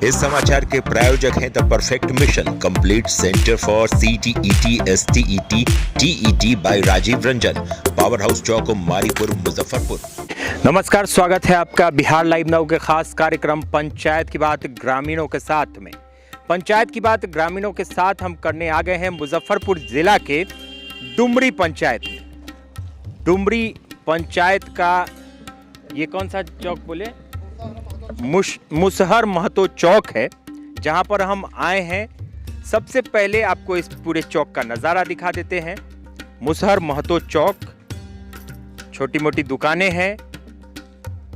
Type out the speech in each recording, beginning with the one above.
इस समाचार के प्रायोजक हैं the perfect mission complete centre for CTET STET TET by Rajiv Ranjan, power house Chowk, Maripur, Muzaffarpur. नमस्कार, स्वागत है आपका बिहार लाइव नाउ के खास कार्यक्रम पंचायत की बात ग्रामीणों के साथ में। पंचायत की बात ग्रामीणों के साथ हम करने आ गए हैं मुजफ्फरपुर जिला के डुमरी पंचायत में। डुमरी पंचायत का ये कौन सा चौक बोले, मुसहर महतो चौक है, जहां पर हम आए हैं। सबसे पहले आपको इस पूरे चौक का नज़ारा दिखा देते हैं। मुसहर महतो चौक, छोटी मोटी दुकानें हैं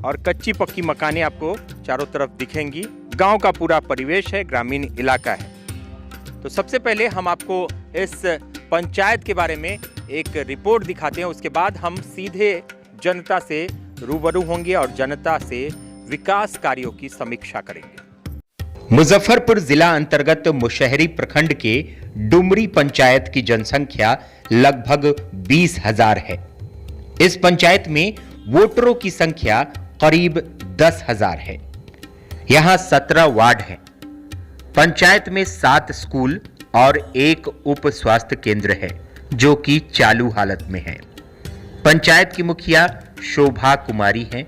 और कच्ची पक्की मकानें आपको चारों तरफ दिखेंगी। गांव का पूरा परिवेश है, ग्रामीण इलाका है। तो सबसे पहले हम आपको इस पंचायत के बारे में एक रिपोर्ट दिखाते हैं, उसके बाद हम सीधे जनता से रूबरू होंगे और जनता से विकास कार्यों की समीक्षा करेंगे। मुजफ्फरपुर जिला अंतर्गत मुशहरी प्रखंड के डुमरी पंचायत की जनसंख्या लगभग 20,000 है। इस पंचायत में वोटरों की संख्या करीब 10,000 है। यहां 17 वार्ड हैं। पंचायत में 7 स्कूल और 1 उप स्वास्थ्य केंद्र है, जो कि चालू हालत में है। पंचायत की मुखिया शोभा कुमारी हैं,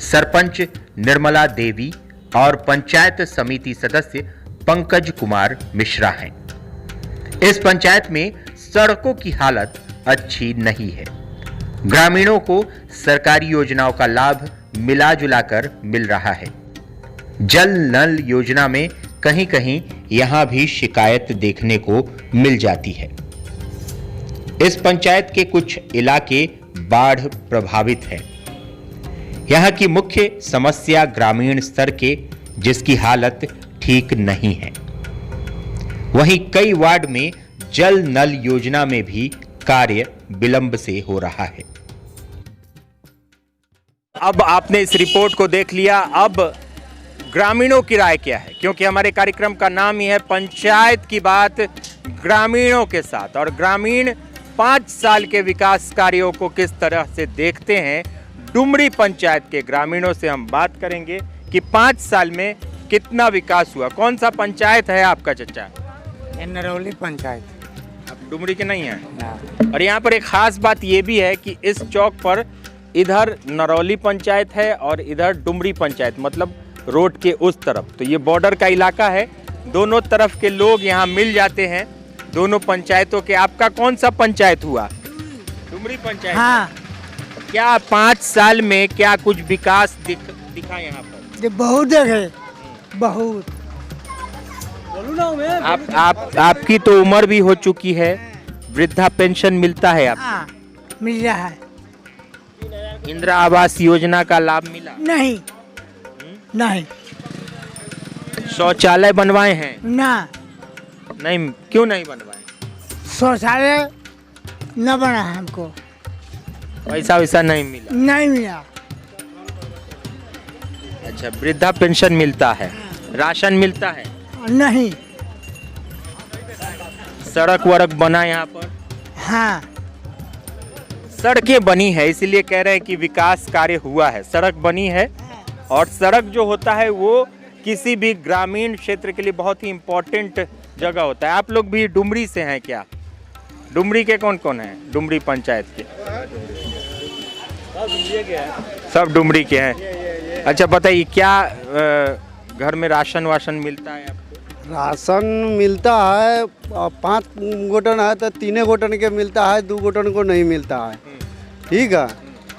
सरपंच निर्मला देवी और पंचायत समिति सदस्य पंकज कुमार मिश्रा हैं। इस पंचायत में सड़कों की हालत अच्छी नहीं है। ग्रामीणों को सरकारी योजनाओं का लाभ मिला जुलाकर मिल रहा है। जल नल योजना में कहीं कहीं यहां भी शिकायत देखने को मिल जाती है। इस पंचायत के कुछ इलाके बाढ़ प्रभावित हैं। यहां की मुख्य समस्या ग्रामीण स्तर के, जिसकी हालत ठीक नहीं है। वहीं कई वार्ड में जल नल योजना में भी कार्य विलंब से हो रहा है। अब आपने इस रिपोर्ट को देख लिया, अब ग्रामीणों की राय क्या है, क्योंकि हमारे कार्यक्रम का नाम ही है पंचायत की बात ग्रामीणों के साथ। और ग्रामीण 5 साल के विकास कार्यों को किस तरह से देखते हैं, डुमरी पंचायत के ग्रामीणों से हम बात करेंगे कि 5 साल में कितना विकास हुआ। कौन सा पंचायत है आपका चचा? नरौली पंचायत। आप डुमरी के नहीं हैं? और यहाँ पर एक खास बात ये भी है कि इस चौक पर इधर नरौली पंचायत है और इधर डुमरी पंचायत, मतलब रोड के उस तरफ। तो ये बॉर्डर का इलाका है, दोनों तरफ के लोग यहाँ मिल जाते हैं, दोनों पंचायतों के। आपका कौन सा पंचायत हुआ? डुमरी पंचायत। हाँ। क्या 5 साल में क्या कुछ विकास दिखा यहाँ पर? बहुत देखे, बहुत। आपकी तो उम्र भी हो चुकी है, वृद्धा पेंशन मिलता है आपको? हाँ, मिल रहा है। इंदिरा आवास योजना का लाभ मिला? नहीं, नहीं। शौचालय बनवाए हैं? ना। नहीं, क्यों नहीं बनवाए? शौचालय न बना है हमको। पैसा वैसा नहीं मिला? नहीं मिला। अच्छा, वृद्धा पेंशन मिलता है, राशन मिलता है? नहीं। सड़क वड़क बना यहाँ पर? हाँ, सड़कें बनी है, इसीलिए कह रहे हैं कि विकास कार्य हुआ है। सड़क बनी है, और सड़क जो होता है वो किसी भी ग्रामीण क्षेत्र के लिए बहुत ही इम्पोर्टेंट जगह होता है। आप लोग भी डुमरी से हैं क्या? डुमरी के कौन कौन हैं? डुमरी पंचायत के सब डुमरी के हैं। अच्छा, बताइए क्या घर में राशन वाशन मिलता है आपको? राशन मिलता है, 5 गोटन है तो 3 गोटन के मिलता है, 2 गोटन को नहीं मिलता है। ठीक है।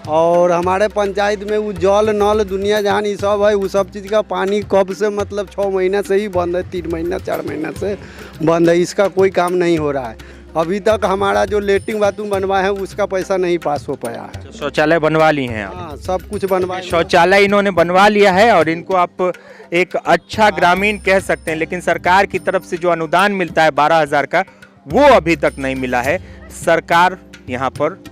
और हमारे पंचायत में वो जल नल दुनिया जहान ये सब है, वो सब चीज़ का पानी कब से, मतलब 6 महीना से ही बंद है, 3 महीना 4 महीना से बंद है। इसका कोई काम नहीं हो रहा है। अभी तक हमारा जो लेटरिन बाथरूम बनवाए हैं उसका पैसा नहीं पास हो पाया है। शौचालय बनवा लिए हैं आप? हाँ, सब कुछ बनवा। शौचालय इन्होंने बनवा लिया है और इनको आप एक अच्छा ग्रामीण कह सकते हैं, लेकिन सरकार की तरफ से जो अनुदान मिलता है 12,000 का, वो अभी तक नहीं मिला है। सरकार यहाँ पर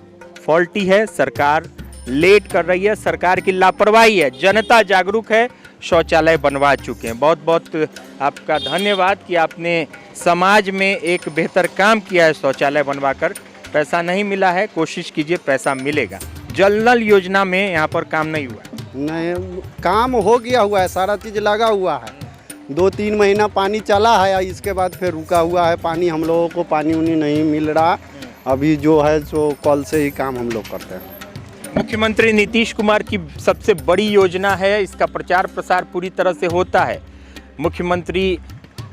फॉल्टी है, सरकार लेट कर रही है, सरकार की लापरवाही है। जनता जागरूक है, शौचालय बनवा चुके हैं। बहुत बहुत आपका धन्यवाद कि आपने समाज में एक बेहतर काम किया है शौचालय बनवाकर। पैसा नहीं मिला है, कोशिश कीजिए पैसा मिलेगा। जल नल योजना में यहाँ पर काम नहीं हुआ? नहीं, काम हो गया हुआ है, सारा चीज़ लगा हुआ है, 2-3 महीना पानी चला है, इसके बाद फिर रुका हुआ है पानी। हम लोगों को पानी उनी नहीं मिल रहा अभी, जो है सो कल से ही काम हम लोग करते हैं। मुख्यमंत्री नीतीश कुमार की सबसे बड़ी योजना है, इसका प्रचार प्रसार पूरी तरह से होता है, मुख्यमंत्री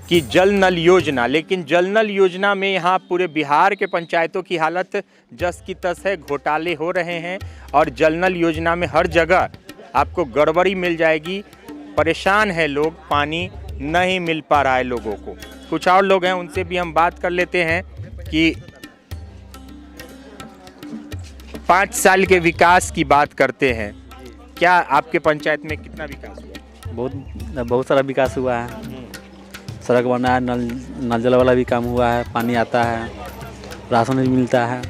की जल नल योजना। लेकिन जल नल योजना में यहाँ पूरे बिहार के पंचायतों की हालत जस की तस है, घोटाले हो रहे हैं और जल नल योजना में हर जगह आपको गड़बड़ी मिल जाएगी। परेशान है लोग, पानी नहीं मिल पा रहा है लोगों को। कुछ और लोग हैं, उनसे भी हम बात कर लेते हैं कि 5 साल के विकास की बात करते हैं। क्या आपके पंचायत में कितना विकास हुआ? बहुत सारा विकास हुआ है। सड़क बना है, नल जल वाला भी काम हुआ है, पानी आता है, राशन भी मिलता है,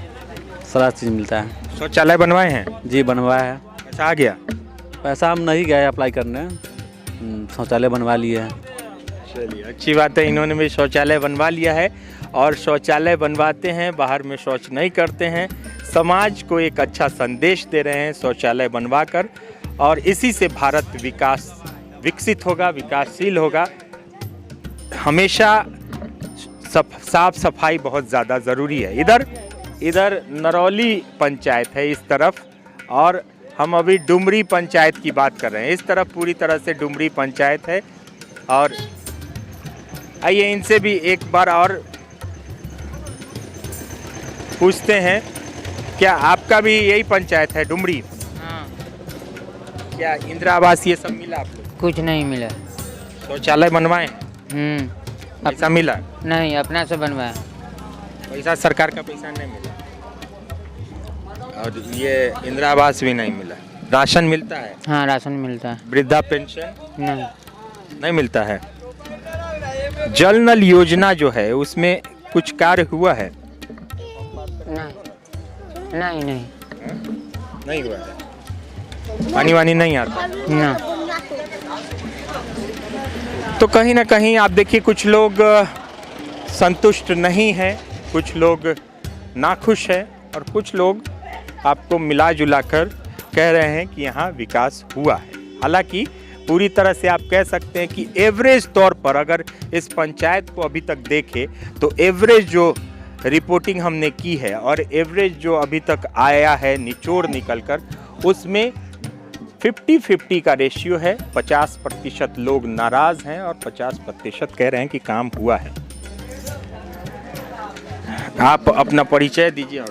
सारा चीज़ मिलता है। शौचालय बनवाए हैं? जी बनवाया है। पैसा आ गया? पैसा हम नहीं गए अप्लाई करने, शौचालय बनवा लिए हैं। चलिए, अच्छी बात है, इन्होंने भी शौचालय बनवा लिया है और शौचालय बनवाते हैं, बाहर में शौच नहीं करते हैं। समाज को एक अच्छा संदेश दे रहे हैं शौचालय बनवाकर, और इसी से भारत विकसित होगा, विकासशील होगा। हमेशा साफ सफाई बहुत ज़्यादा ज़रूरी है। इधर नरौली पंचायत है इस तरफ, और हम अभी डुमरी पंचायत की बात कर रहे हैं। इस तरफ पूरी तरह से डुमरी पंचायत है। और आइए इनसे भी एक बार और पूछते हैं, क्या आपका भी यही पंचायत है डुमरी? हाँ। क्या इंदिरा आवास ये सब मिला आपको? कुछ नहीं मिला। शौचालय बनवाए? पैसा मिला? नहीं, अपना से बनवाया। पैसा सरकार का पैसा नहीं मिला, और ये इंदिरा आवास भी नहीं मिला। राशन मिलता है? हाँ, राशन मिलता है। वृद्धा पेंशन नहीं मिलता है। जल नल योजना जो है उसमें कुछ कार्य हुआ है? नहीं हुआ है। पानी वानी नहीं आता ना। तो कहीं ना कहीं आप देखिए, कुछ लोग संतुष्ट नहीं हैं, कुछ लोग नाखुश हैं, और कुछ लोग आपको मिला जुला कर कह रहे हैं कि यहाँ विकास हुआ है। हालांकि पूरी तरह से आप कह सकते हैं कि एवरेज तौर पर अगर इस पंचायत को अभी तक देखें तो एवरेज जो रिपोर्टिंग हमने की है और एवरेज जो अभी तक आया है निचोड़ निकलकर, उसमें 50-50 का रेशियो है। 50% लोग नाराज हैं और 50% कह रहे हैं कि काम हुआ है। आप अपना परिचय दीजिए।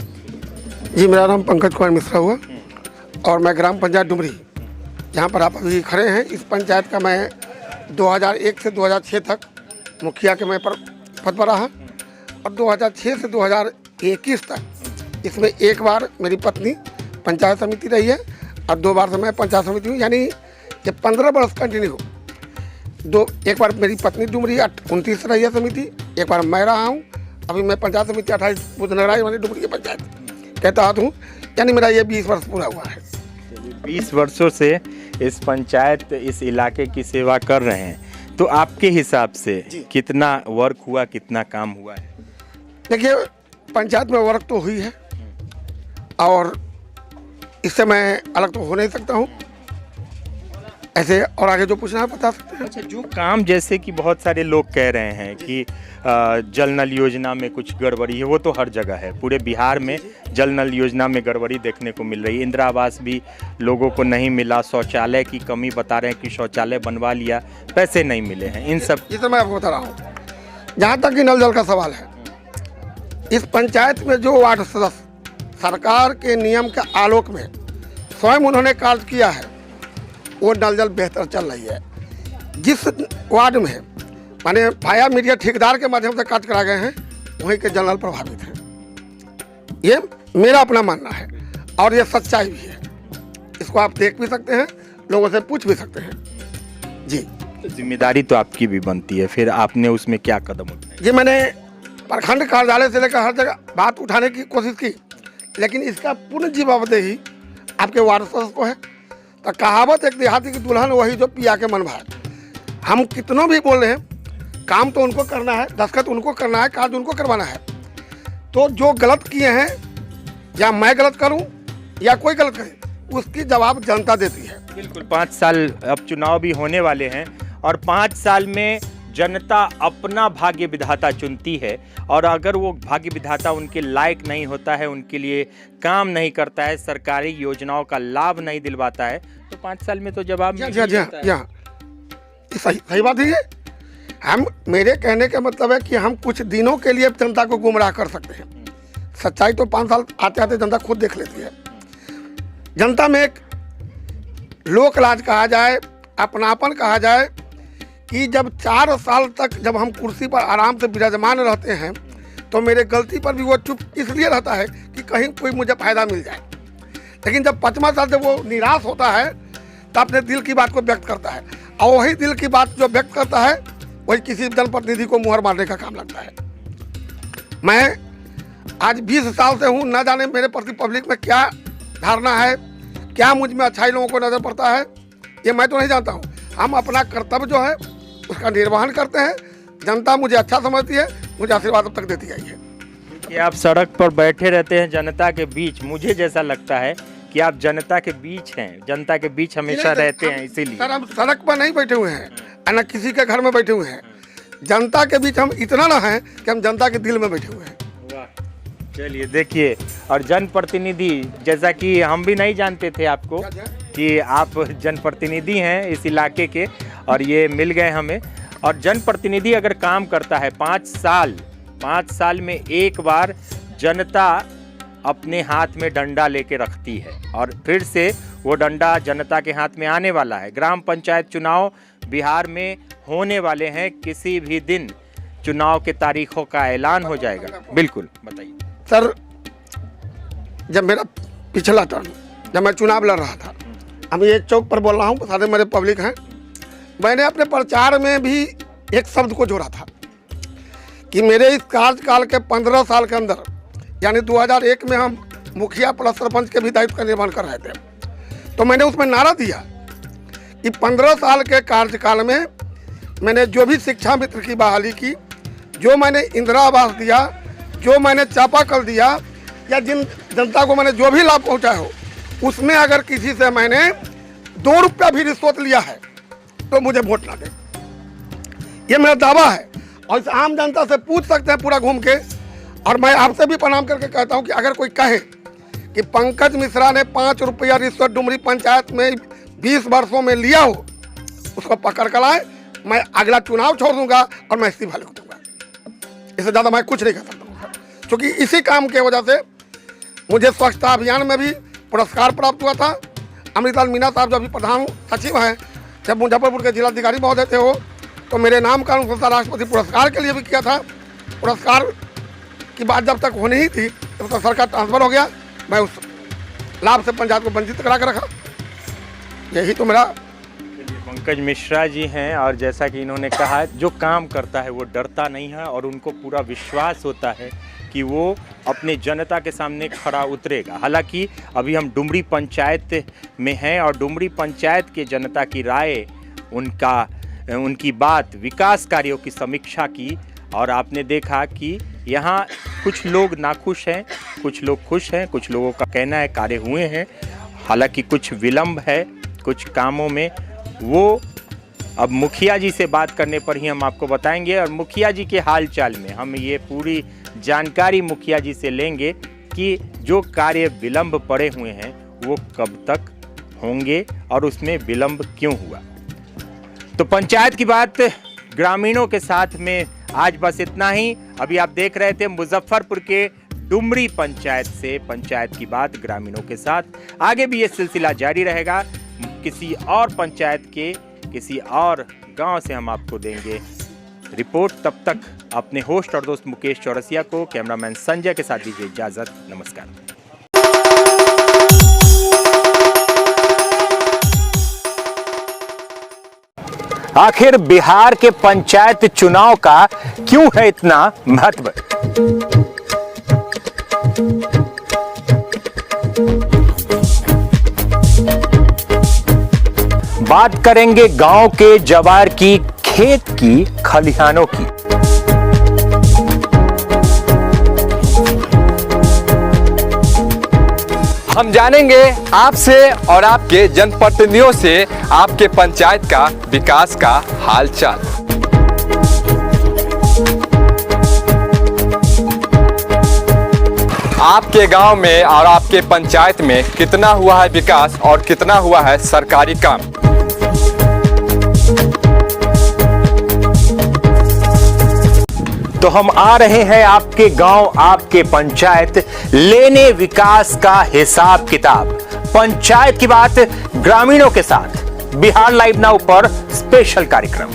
जी, मेरा नाम पंकज कुमार मिश्रा हुआ और मैं ग्राम पंचायत डुमरी, जहाँ पर आप अभी खड़े हैं, इस पंचायत का मैं 2001 से 2006 तक मुखिया के मैं पद पर रहा, और 2006 से 2021 तक इसमें एक बार मेरी पत्नी पंचायत समिति रही है और 2 बार से मैं पंचायत समिति हूँ। यानी ये 15 वर्ष कंटिन्यू एक बार मेरी पत्नी डुमरी 29 रही है समिति, एक बार मैं रहा हूँ। अभी मैं पंचायत समिति 28 बुधनगराई वाली डुमरी की पंचायत के तहत हूँ। यानी मेरा ये 20 वर्ष पूरा हुआ है। 20 वर्षों से इस पंचायत, इस इलाके की सेवा कर रहे हैं, तो आपके हिसाब से कितना वर्क हुआ, कितना काम हुआ है? देखिए, पंचायत में वर्क तो हुई है और इससे मैं अलग तो हो नहीं सकता हूँ। ऐसे और आगे जो पूछना है बता सकते हैं। अच्छा, जो काम जैसे कि बहुत सारे लोग कह रहे हैं कि जल नल योजना में कुछ गड़बड़ी है, वो तो हर जगह है। पूरे बिहार में जल नल योजना में गड़बड़ी देखने को मिल रही है। इंदिरा आवास भी लोगों को नहीं मिला, शौचालय की कमी बता रहे हैं कि शौचालय बनवा लिया, पैसे नहीं मिले हैं। इन सब ये तो मैं आपको बता रहा हूँ। जहाँ तक कि नल जल का सवाल है, इस पंचायत में जो वार्ड सदस्य सरकार के नियम के आलोक में स्वयं उन्होंने कार्य किया है, वो नल जल बेहतर चल रही है। जिस वार्ड में माने फाया मीडिया ठेकेदार के माध्यम से कार्य कराए गए हैं, वहीं के जल नल प्रभावित हैं। ये मेरा अपना मानना है और ये सच्चाई भी है। इसको आप देख भी सकते हैं, लोगों से पूछ भी सकते हैं। जी, जिम्मेदारी तो आपकी भी बनती है, फिर आपने उसमें क्या कदम उठाए? जी, मैंने प्रखंड कार्यालय से लेकर हर जगह बात उठाने की कोशिश की, लेकिन इसका पूर्ण जवाबदेही आपके वार्ड सदस्य को है। तो कहावत एक देहाती की दुल्हन वही जो पिया के मन भाए। हम कितनों भी बोल रहे हैं, काम तो उनको करना है, दस्तखत उनको करना है, कार्य उनको करवाना है। तो जो गलत किए हैं, या मैं गलत करूं या कोई गलत करे, उसकी जवाब जनता देती है। बिल्कुल, 5 साल अब चुनाव भी होने वाले हैं और 5 साल में जनता अपना भाग्य विधाता चुनती है और अगर वो भाग्य विधाता उनके लायक नहीं होता है, उनके लिए काम नहीं करता है, सरकारी योजनाओं का लाभ नहीं दिलवाता है, तो 5 साल में तो जवाब मिल ही जाता है। सही बात है ये। हम मेरे कहने का मतलब है कि हम कुछ दिनों के लिए जनता को गुमराह कर सकते हैं। सच्चाई तो 5 साल आते आते जनता खुद देख लेती है। जनता में एक लोक लाज कहा जाए, अपनापन कहा जाए कि जब 4 साल तक जब हम कुर्सी पर आराम से विराजमान रहते हैं तो मेरे गलती पर भी वो चुप इसलिए रहता है कि कहीं कोई मुझे फायदा मिल जाए। लेकिन जब 5वां साल जब वो निराश होता है तो अपने दिल की बात को व्यक्त करता है और वही दिल की बात जो व्यक्त करता है वही किसी जनप्रतिनिधि को मुहर मारने का काम लगता है। मैं आज 20 साल से हूँ, न जाने मेरे प्रति पब्लिक में क्या धारणा है, क्या मुझ में अच्छाई लोगों को नज़र पड़ता है, ये मैं तो नहीं जानता हूँ। हम अपना कर्तव्य जो है उसका निर्वहन करते हैं। जनता मुझे अच्छा समझती है, मुझे आशीर्वाद अब तक देती आई है। कि आप सड़क पर बैठे रहते हैं जनता के बीच, मुझे जैसा लगता है कि आप जनता के बीच हैं, जनता के बीच हमेशा रहते हैं, इसीलिए। सर, हम सड़क पर नहीं बैठे हुए हैं, न किसी के घर में बैठे हुए हैं। जनता के बीच हम इतना ना हैं कि हम जनता के दिल में बैठे हुए हैं। चलिए देखिए, और जनप्रतिनिधि, जैसा कि हम भी नहीं जानते थे आपको कि आप जनप्रतिनिधि हैं इस इलाके के, और ये मिल गए हमें। और जनप्रतिनिधि अगर काम करता है 5 साल में एक बार जनता अपने हाथ में डंडा लेके रखती है और फिर से वो डंडा जनता के हाथ में आने वाला है। ग्राम पंचायत चुनाव बिहार में होने वाले हैं, किसी भी दिन चुनाव के तारीखों का ऐलान हो जाएगा। बिल्कुल, बताइए सर। जब मेरा पिछला टर्म, जब मैं चुनाव लड़ रहा था, हम ये चौक पर बोल रहा हूँ, सारे मेरे पब्लिक हैं, मैंने अपने प्रचार में भी एक शब्द को जोड़ा था कि मेरे इस कार्यकाल के 15 साल के अंदर, यानी 2001 में हम मुखिया प्लस सरपंच के भी दायित्व का निर्वहन कर रहे थे, तो मैंने उसमें नारा दिया कि 15 साल के कार्यकाल में मैंने जो भी शिक्षा मित्र की बहाली की, जो मैंने इंदिरा आवास दिया, जो मैंने चापाकल दिया, या जिन जनता को मैंने जो भी लाभ पहुंचाया हो, उसमें अगर किसी से मैंने 2 रुपया भी रिश्वत लिया है तो मुझे वोट ना दे। ये मेरा दावा है और इस आम जनता से पूछ सकते हैं पूरा घूम के। और मैं आपसे भी प्रणाम करके कहता हूं कि अगर कोई कहे कि पंकज मिश्रा ने 5 रुपया रिश्वत डुमरी पंचायत में 20 वर्षों में लिया हो, उसको पकड़ कर लाए, मैं अगला चुनाव छोड़ दूंगा और मैं इस्तीफा लिख दूंगा। इससे ज़्यादा मैं कुछ नहीं कर सकता हूँ, क्योंकि इसी काम की वजह से मुझे स्वच्छता अभियान में भी पुरस्कार प्राप्त हुआ था। अमृतलाल मीना साहब जो अभी प्रधान सचिव हैं, जब मुजफ्फरपुर के जिलाधिकारी महोदय थे वो, तो मेरे नाम का अनुशंसा राष्ट्रपति पुरस्कार के लिए भी किया था। पुरस्कार की बात जब तक होनी ही थी तब तक सरकार ट्रांसफर हो गया, मैं उस लाभ से पंचायत को वंचित करा कर रखा। यही तो मेरा। पंकज मिश्रा जी हैं और जैसा कि इन्होंने कहा, जो काम करता है वो डरता नहीं है और उनको पूरा विश्वास होता है कि वो अपने जनता के सामने खड़ा उतरेगा। हालांकि अभी हम डुमरी पंचायत में हैं और डुमरी पंचायत के जनता की राय, उनकी बात, विकास कार्यों की समीक्षा की, और आपने देखा कि यहाँ कुछ लोग नाखुश हैं, कुछ लोग खुश हैं, कुछ लोगों का कहना है कार्य हुए हैं, हालांकि कुछ विलंब है कुछ कामों में। वो अब मुखिया जी से बात करने पर ही हम आपको बताएंगे और मुखिया जी के हाल चाल में हम ये पूरी जानकारी मुखिया जी से लेंगे कि जो कार्य विलंब पड़े हुए हैं वो कब तक होंगे और उसमें विलंब क्यों हुआ। तो पंचायत की बात ग्रामीणों के साथ में आज बस इतना ही। अभी आप देख रहे थे मुजफ्फरपुर के डुमरी पंचायत से पंचायत की बात ग्रामीणों के साथ। आगे भी ये सिलसिला जारी रहेगा। किसी और पंचायत के किसी और गांव से हम आपको देंगे रिपोर्ट। तब तक अपने होस्ट और दोस्त मुकेश चौरसिया को, कैमरामैन संजय के साथ दीजिए इजाजत। नमस्कार। आखिर बिहार के पंचायत चुनाव का क्यों है इतना महत्व? बात करेंगे गांव के जवार की, खेत की, खलिहानों की। हम जानेंगे आपसे और आपके जनप्रतिनिधियों से आपके पंचायत का विकास का हालचाल। आपके गांव में और आपके पंचायत में कितना हुआ है विकास और कितना हुआ है सरकारी काम। तो हम आ रहे हैं आपके गांव, आपके पंचायत, लेने विकास का हिसाब किताब। पंचायत की बात ग्रामीणों के साथ, बिहार लाइव नाउ पर स्पेशल कार्यक्रम।